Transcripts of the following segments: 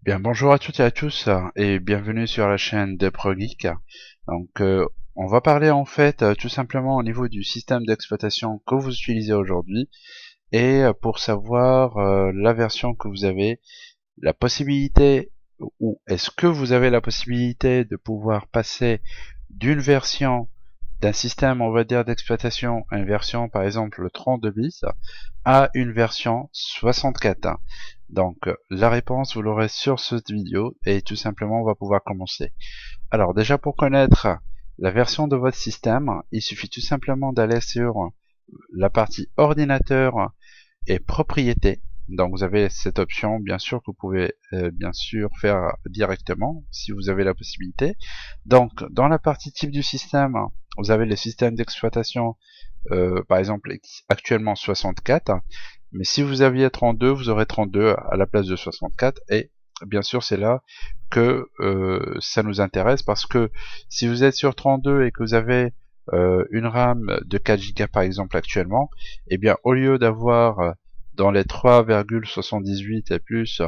Bien, bonjour à toutes et à tous et bienvenue sur la chaîne de ProGeek. Donc, on va parler en fait tout simplement au niveau du système d'exploitation que vous utilisez aujourd'hui et pour savoir la version que vous avez, la possibilité ou est-ce que vous avez la possibilité de pouvoir passer d'une version d'un système, on va dire, d'exploitation à une version par exemple 32 bits à une version 64. Donc la réponse vous l'aurez sur cette vidéo et tout simplement on va pouvoir commencer. Alors déjà pour connaître la version de votre système, il suffit tout simplement d'aller sur la partie ordinateur et propriétés. Donc vous avez cette option bien sûr que vous pouvez bien sûr faire directement si vous avez la possibilité. Donc dans la partie type du système, vous avez le système d'exploitation par exemple actuellement 64, mais si vous aviez 32, vous aurez 32 à la place de 64 et bien sûr c'est là que ça nous intéresse parce que si vous êtes sur 32 et que vous avez une RAM de 4 Go par exemple actuellement, et bien au lieu d'avoir dans les 3,78 et plus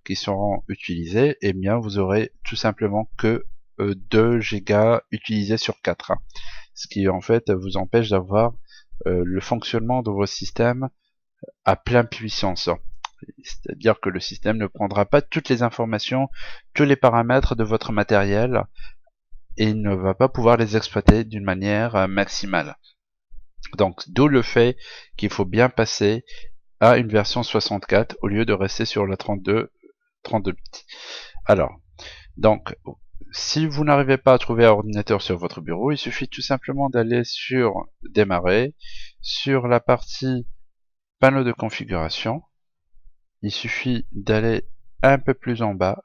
qui seront utilisés, et bien vous aurez tout simplement que 2 Go utilisés sur 4, ce qui en fait vous empêche d'avoir le fonctionnement de vos systèmes à pleine puissance. C'est-à-dire que le système ne prendra pas toutes les informations, tous les paramètres de votre matériel et il ne va pas pouvoir les exploiter d'une manière maximale. Donc d'où le fait qu'il faut bien passer à une version 64 au lieu de rester sur la 32 bits. Alors, donc si vous n'arrivez pas à trouver un ordinateur sur votre bureau, il suffit tout simplement d'aller sur démarrer, sur la partie panneau de configuration, il suffit d'aller un peu plus en bas,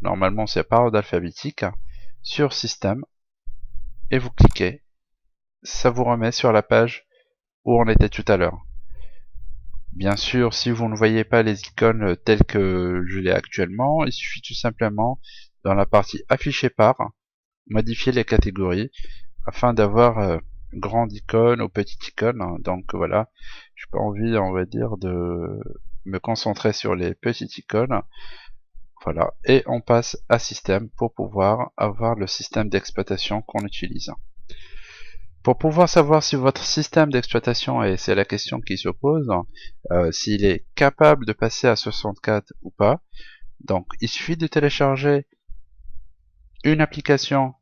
normalement c'est par ordre alphabétique, sur système, et vous cliquez, ça vous remet sur la page où on était tout à l'heure. Bien sûr, si vous ne voyez pas les icônes telles que je l'ai actuellement, il suffit tout simplement dans la partie afficher par, modifier les catégories afin d'avoir grande icône ou petite icône. Donc voilà, j'ai pas envie, on va dire, de me concentrer sur les petites icônes. Voilà, et on passe à système pour pouvoir avoir le système d'exploitation qu'on utilise. Pour pouvoir savoir si votre système d'exploitation, et c'est la question qui se pose, s'il est capable de passer à 64 ou pas, donc il suffit de télécharger une application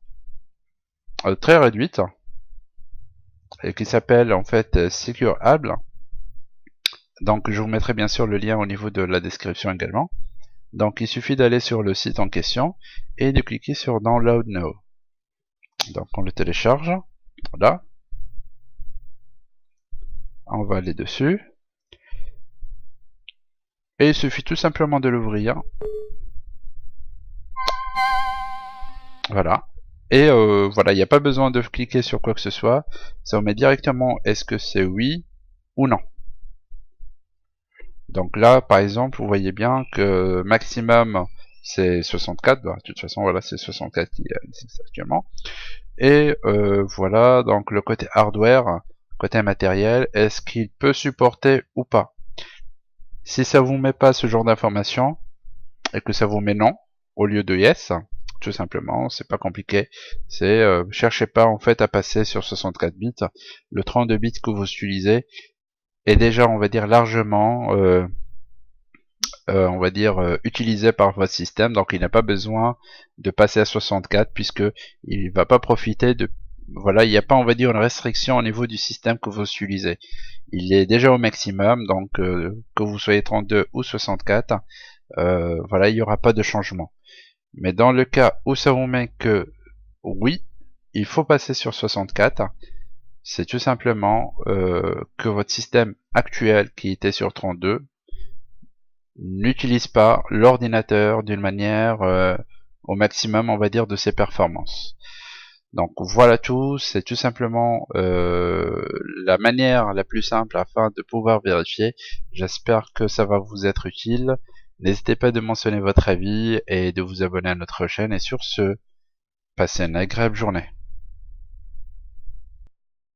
très réduite et qui s'appelle en fait SecureAble. Donc je vous mettrai bien sûr le lien au niveau de la description également. Donc il suffit d'aller sur le site en question et de cliquer sur Download Now. Donc on le télécharge. Voilà. On va aller dessus. Et il suffit tout simplement de l'ouvrir. Voilà. Et voilà, il n'y a pas besoin de cliquer sur quoi que ce soit. Ça vous met directement est-ce que c'est oui ou non. Donc là, par exemple, vous voyez bien que maximum c'est 64. Bah, de toute façon, voilà, c'est 64 qui existe actuellement. Et voilà, donc le côté hardware, côté matériel, est-ce qu'il peut supporter ou pas. Si ça vous met pas ce genre d'informations et que ça vous met non au lieu de yes, tout simplement, c'est pas compliqué. C'est cherchez pas en fait à passer sur 64 bits. Le 32 bits que vous utilisez est déjà, on va dire, largement on va dire utilisé par votre système, donc il n'a pas besoin de passer à 64 puisque il va pas profiter de, voilà, il n'y a pas, on va dire, une restriction au niveau du système que vous utilisez. Il est déjà au maximum, donc que vous soyez 32 ou 64, voilà, il n'y aura pas de changement. Mais dans le cas où ça vous met que oui, il faut passer sur 64, c'est tout simplement que votre système actuel qui était sur 32 n'utilise pas l'ordinateur d'une manière au maximum, on va dire, de ses performances. Donc voilà tout, c'est tout simplement la manière la plus simple afin de pouvoir vérifier. J'espère que ça va vous être utile. N'hésitez pas de mentionner votre avis et de vous abonner à notre chaîne. Et sur ce, passez une agréable journée.